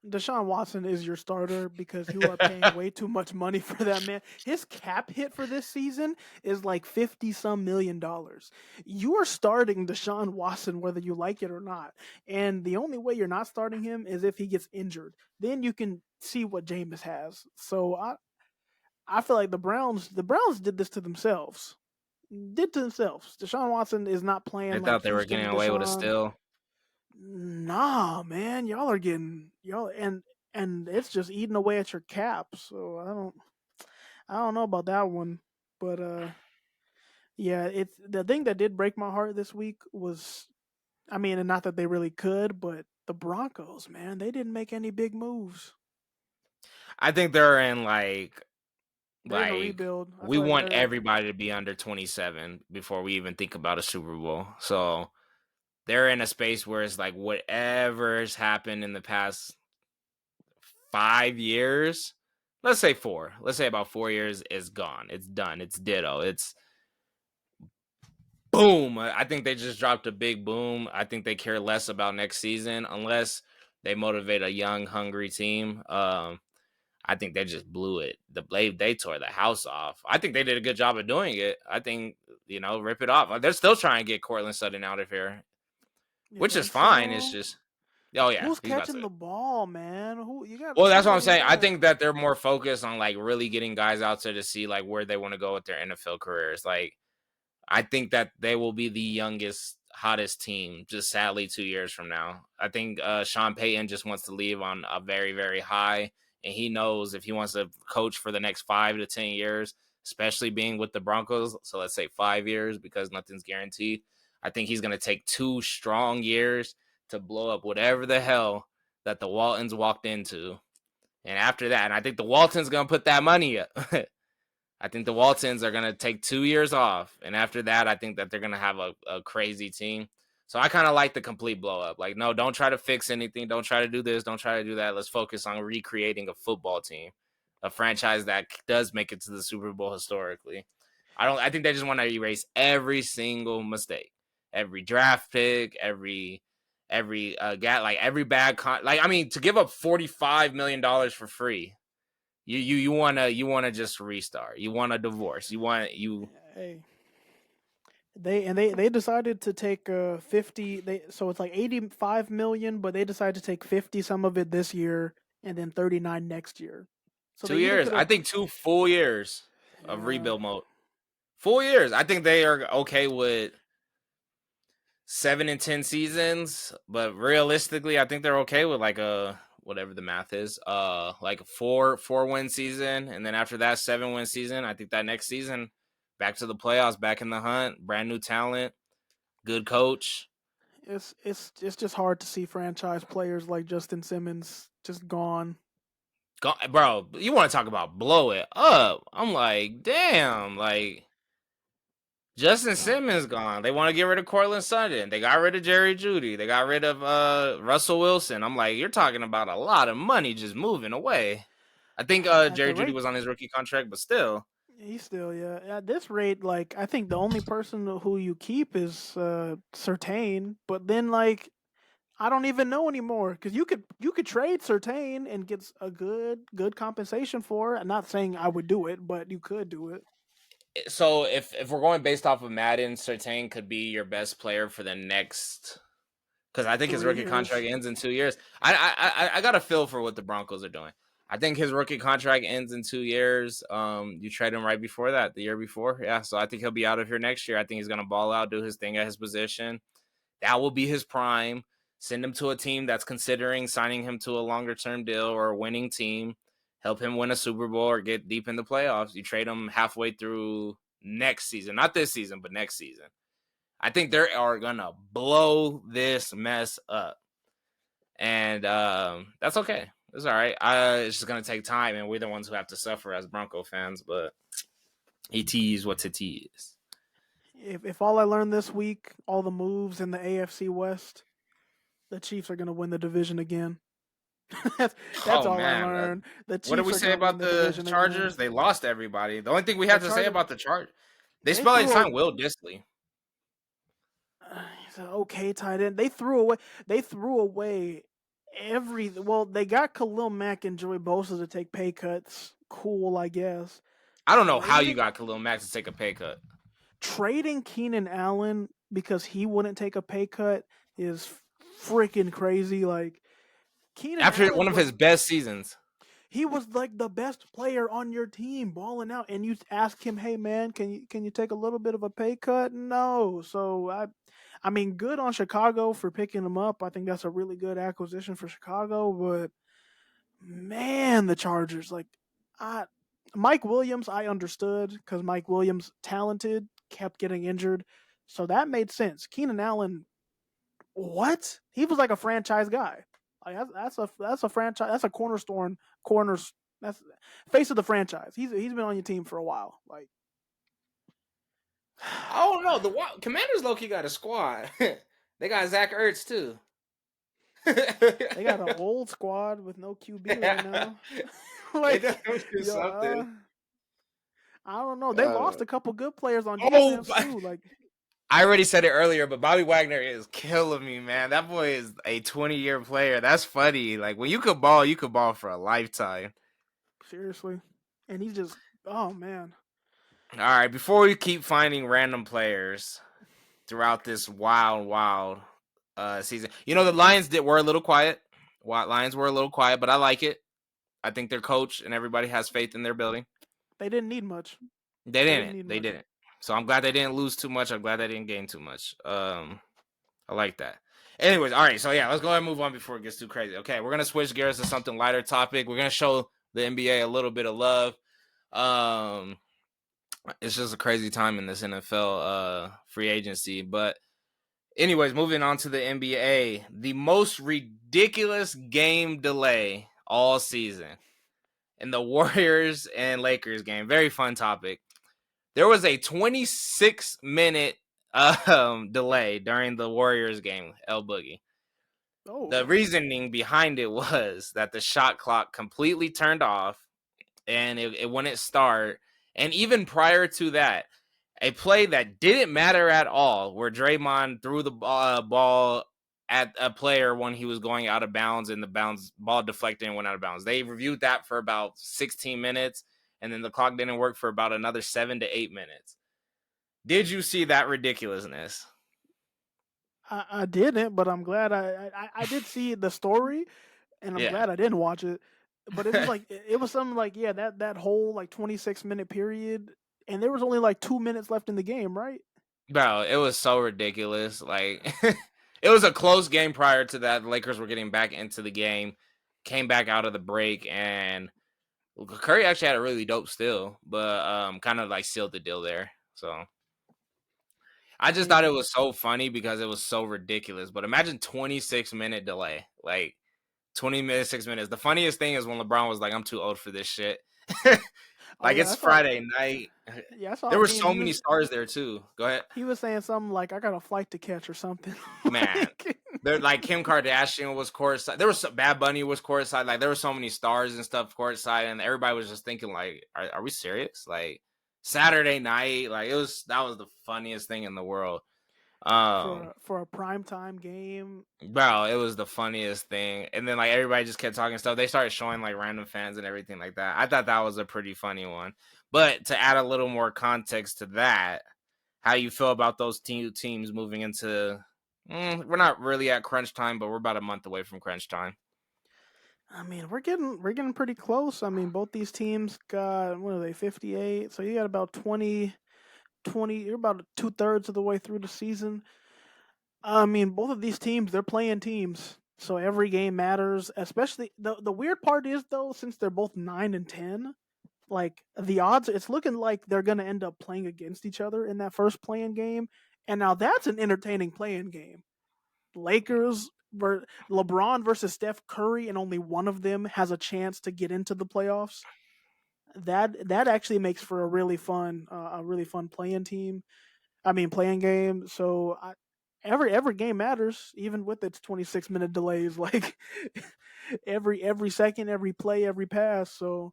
Deshaun Watson is your starter because you are paying way too much money for that man. His cap hit for this season is like 50 some $1 million. You are starting Deshaun Watson whether you like it or not. And the only way you're not starting him is if he gets injured. Then you can see what Jameis has. So I feel like the Browns did this to themselves. Did to themselves. Deshaun Watson is not They playing like thought they were Houston getting away with a Deshaun. steal. Nah, man, y'all are getting y'all and it's just eating away at your cap. So I don't know about that one, but yeah, it's the thing that did break my heart this week was, I mean, and not that they really could, but the Broncos, man, they didn't make any big moves. I think they're in They're in a like rebuild. I we feel like want they're everybody to be under 27 before we even think about a Super Bowl. So they're in a space where it's like whatever has happened in the past 5 years, let's say four, let's say about 4 years is gone. It's done. It's ditto. It's boom. I think they just dropped a big boom. I think they care less about next season unless they motivate a young, hungry team. I think they just blew it. They tore the house off. I think they did a good job of doing it. I think, rip it off. They're still trying to get Cortland Sutton out of here, You which is think fine. It's so? just, oh yeah, Who's he's about catching to. the ball, man? Who you got? Well, that's what I'm Somebody saying. I got. think that they're more focused on like really getting guys out there to see like where they want to go with their NFL careers. Like I think that they will be the youngest, hottest team, just sadly 2 years from now. I think Sean Payton just wants to leave on a very, very high. And he knows if he wants to coach for the next 5 to 10 years, especially being with the Broncos, so let's say 5 years because nothing's guaranteed. I think he's going to take 2 strong years to blow up whatever the hell that the Waltons walked into. And after that, and I think the Waltons going to put that money up. I think the Waltons are going to take 2 years off. And after that, I think that they're going to have a crazy team. So I kind of like the complete blow up. Like, no, don't try to fix anything. Don't try to do this. Don't try to do that. Let's focus on recreating a football team, a franchise that does make it to the Super Bowl historically. I think they just want to erase every single mistake, every draft pick, every bad to give up $45 million for free. You wanna just restart. You want a divorce. You. Hey, they decided to take 50, so it's like 85 million, but they decided to take 50 some of it this year and then 39 next year. So they two either years. could I have. think 2 full years of rebuild mode. 4 years. I think they are okay with 7 and 10 seasons, but realistically, I think they're okay with like a whatever the math is, like a four win season, and then after that 7 win season. I think that next season, back to the playoffs, back in the hunt, brand new talent, good coach. It's just hard to see franchise players like Justin Simmons just gone. Bro, you want to talk about blow it up? I'm like, damn, like Justin Uh, Simmons gone. They want to get rid of Cortland Sutton. They got rid of Jerry Judy. They got rid of Russell Wilson. I'm like, you're talking about a lot of money just moving away. I think at Jerry the Judy rate was on his rookie contract, but still. he's still, yeah, at this rate, like I think the only person who you keep is Certain, but then like I don't even know anymore because you could trade Certain and get a good compensation for it. I'm not saying I would do it, but you could do it. So if we're going based off of Madden, Sertain could be your best player for the next, because I think his 3 rookie years. contract ends in 2 years. I got a feel for what the Broncos are doing. I think his rookie contract ends in 2 years. You trade him right before that, the year before. Yeah, so I think he'll be out of here next year. I think he's gonna ball out, do his thing at his position. That will be his prime. Send him to a team that's considering signing him to a longer term deal or a winning team. Help him win a Super Bowl or get deep in the playoffs. You trade him halfway through next season, not this season, but next season. I think they are gonna blow this mess up, and that's okay. It's all right. It's just gonna take time, and we're the ones who have to suffer as Bronco fans. But it is what it is. If all I learned this week, all the moves in the AFC West, the Chiefs are going to win the division again. that's Oh all I man, learned. The what did we Chiefs are say going to win about the the division again. Chargers? They lost everybody. The only thing we The had to say Chargers, about the they they spell like threw a sign Will Disley. he's an okay tight end. They threw away. They threw away every. Well, they got Khalil Mack and Joey Bosa to take pay cuts. Cool, I guess. I don't know how you Trading got Khalil Mack to take a pay cut. trading Keenan Allen because he wouldn't take a pay cut is freaking crazy. Like Keenan After Allen one of his best seasons. he was like the best player on your team, balling out, and you ask him, "Hey man, can you take a little bit of a pay cut?" No. So I mean, good on Chicago for picking him up. I think that's a really good acquisition for Chicago. But man, the Chargers, like, I Mike Williams, I understood because Mike Williams, talented, kept getting injured, so that made sense. Keenan Allen, what? He was like a franchise guy. Like that's a franchise. That's a corners. That's face of the franchise. He's been on your team for a while. Like Oh no, the Commanders low-key got a squad. They got Zach Ertz too. they got an old squad with no QB right now. They like definitely do yo, something. I don't know. They lost a couple good players on Oh, defense too. Like I already said it earlier, but Bobby Wagner is killing me, man. That boy is a 20-year player. That's funny. Like when you could ball for a lifetime. seriously, and he's just oh man. All right, before we keep finding random players throughout this wild season, the Lions were a little quiet. Lions were a little quiet, but I like it. I think their coach and everybody has faith in their building. They didn't need much. They They didn't didn't. need They much. didn't. So I'm glad they didn't lose too much. I'm glad they didn't gain too much. I like that. Anyways, all right. So yeah, let's go ahead and move on before it gets too crazy. Okay, we're gonna switch gears to something lighter topic. We're gonna show the NBA a little bit of love. It's just a crazy time in this NFL free agency. But anyways, moving on to the NBA, the most ridiculous game delay all season in the Warriors and Lakers game. Very fun topic. There was a 26-minute delay during the Warriors game, El Boogie. Oh, The reasoning behind it was that the shot clock completely turned off and it wouldn't start. And even prior to that, a play that didn't matter at all, where Draymond threw the ball at a player when he was going out of bounds and the ball deflected and went out of bounds. They reviewed that for about 16 minutes, and then the clock didn't work for about another 7 to 8 minutes. Did you see that ridiculousness? I didn't, but I'm glad I did see the story, and I'm Yeah. glad I didn't watch it. But it was like it was something like that whole like 26-minute period, and there was only like 2 minutes left in the game, right? Bro, it was so ridiculous. Like, it was a close game prior to that. The Lakers were getting back into the game, came back out of the break, and Curry actually had a really dope steal, but kind of like sealed the deal there. So I just thought And it was so funny because it was so ridiculous. But imagine 26-minute delay, like 20 minutes, 6 minutes. The funniest thing is when LeBron was like, "I'm too old for this shit." oh Like yeah, it's I saw Friday night. yeah I saw There a were meme. so many stars there too. Go ahead, He was saying something like I got a flight to catch or something. man. Like, There, like Kim Kardashian was courtside. There was Bad Bunny was courtside. Like there were so many stars and stuff courtside, and everybody was just thinking like, "Are we serious?" Like Saturday night, like that was the funniest thing in the world. for a primetime game. Bro, it was the funniest thing. And then like everybody just kept talking stuff. They started showing like random fans and everything like that. I thought that was a pretty funny one. But to add a little more context to that, how you feel about those teams moving into we're not really at crunch time, but we're about a month away from crunch time. I mean, we're getting pretty close. I mean, both these teams got what are they 58? So you got about 20. You're about 2/3 of the way through the season. I mean, both of these teams, they're playing teams. So every game matters, especially the weird part is though, since they're both 9 and 10, like the odds, it's looking like they're gonna end up playing against each other in that first playing game. And now that's an entertaining playing game. Lakers LeBron versus Steph Curry, and only one of them has a chance to get into the playoffs. That actually makes for a really fun playing team. I mean, playing game. So every game matters, even with its 26-minute delays. Like every second, every play, every pass. So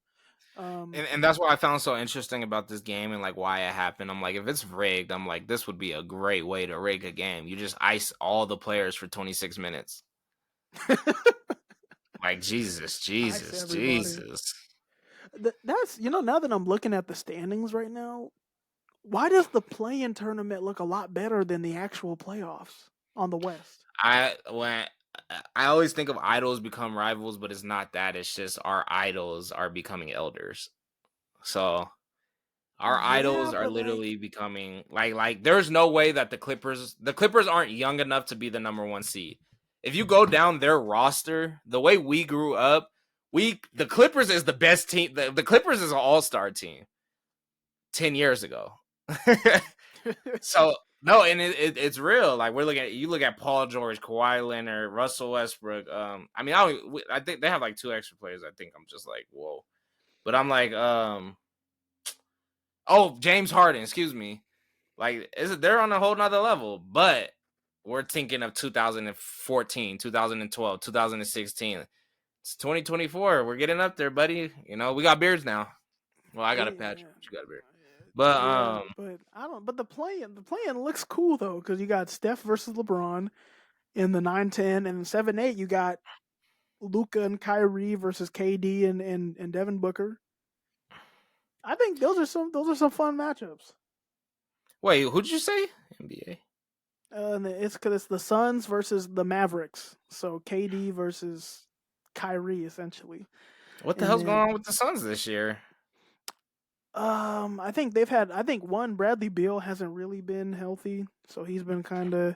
um, And that's what I found so interesting about this game and like why it happened. I'm like, if it's rigged, I'm like, this would be a great way to rig a game. You just ice all the players for 26 minutes. Like Jesus, ice Jesus, everybody. Jesus. That's now that I'm looking at the standings right now, why does the play-in tournament look a lot better than the actual playoffs on the West? I always think of idols become rivals, but it's not that. It's just our idols are becoming elders. So our Yeah, idols are but like, literally becoming like there's no way that the Clippers aren't young enough to be the number 1 seed. If you go down their roster, the way we grew up, the Clippers is the best team. The Clippers is an all-star team 10 years ago. So no, and it's real. Like you look at Paul George, Kawhi Leonard, Russell Westbrook. I mean, I think they have like 2 extra players. I think I'm just like whoa, but I'm like oh, James Harden, excuse me. Like they're on a whole nother level, but we're thinking of 2014, 2012, 2016. It's 2024. We're getting up there, buddy. We got beards now. Well, I got a patch, yeah, but you got a beard. But yeah, but I don't. But the playing looks cool though, because you got Steph versus LeBron in the 9-10, and 7-8 you got Luca and Kyrie versus KD and Devin Booker. I think those are some fun matchups. wait, who'd you say? NBA. And it's because it's the Suns versus the Mavericks, so KD versus Kyrie essentially, What the and hell's going then on with the Suns this year? I think they've had. I think one Bradley Beal hasn't really been healthy, so he's been kind of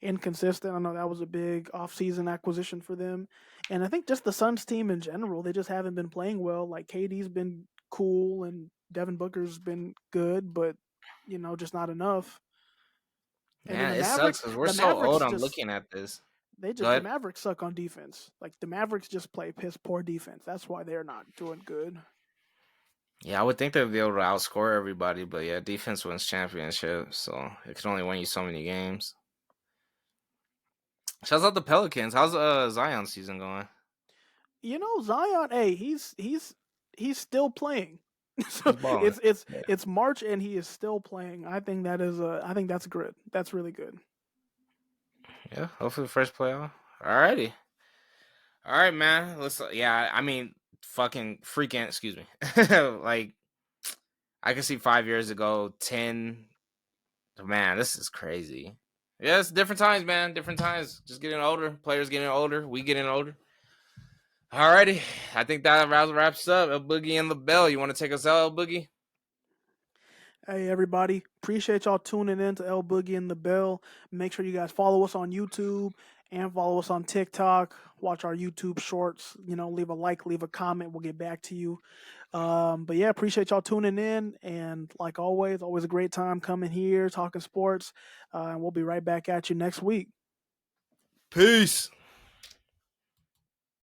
inconsistent. I know that was a big offseason acquisition for them, and I think just the Suns team in general, they just haven't been playing well. Like KD's been cool and Devin Booker's been good, but just not enough. And then Man, the it sucks Mavericks, because we're the so old. Mavericks I'm just looking at this. they Go just the ahead. Mavericks suck on defense. Like the Mavericks just play piss poor defense. That's why they're not doing good. Yeah, I would think they'd be able to outscore everybody, but yeah, defense wins championships, so it can only win you so many games. Shouts out the Pelicans. How's Zion's season going? Zion, hey, he's still playing. So He's balling. it's March and he is still playing. I think that's good. That's really good. Yeah, hopefully first playoff. Alrighty. All right, man. Yeah, I mean, fucking freaking, excuse me. Like, I can see 5 years ago, 10. Man, this is crazy. Yeah, it's different times, man. Different times. Just getting older. Players getting older. We getting older. Alrighty. I think that wraps up. El Boogie and the Bell. You want to take us out, El Boogie? Hey everybody, appreciate y'all tuning in to El Boogie and the Bell. Make sure you guys follow us on YouTube and follow us on TikTok. Watch our YouTube shorts. Leave a like, leave a comment. We'll get back to you. But yeah, appreciate y'all tuning in. And like always a great time coming here talking sports. And we'll be right back at you next week. Peace.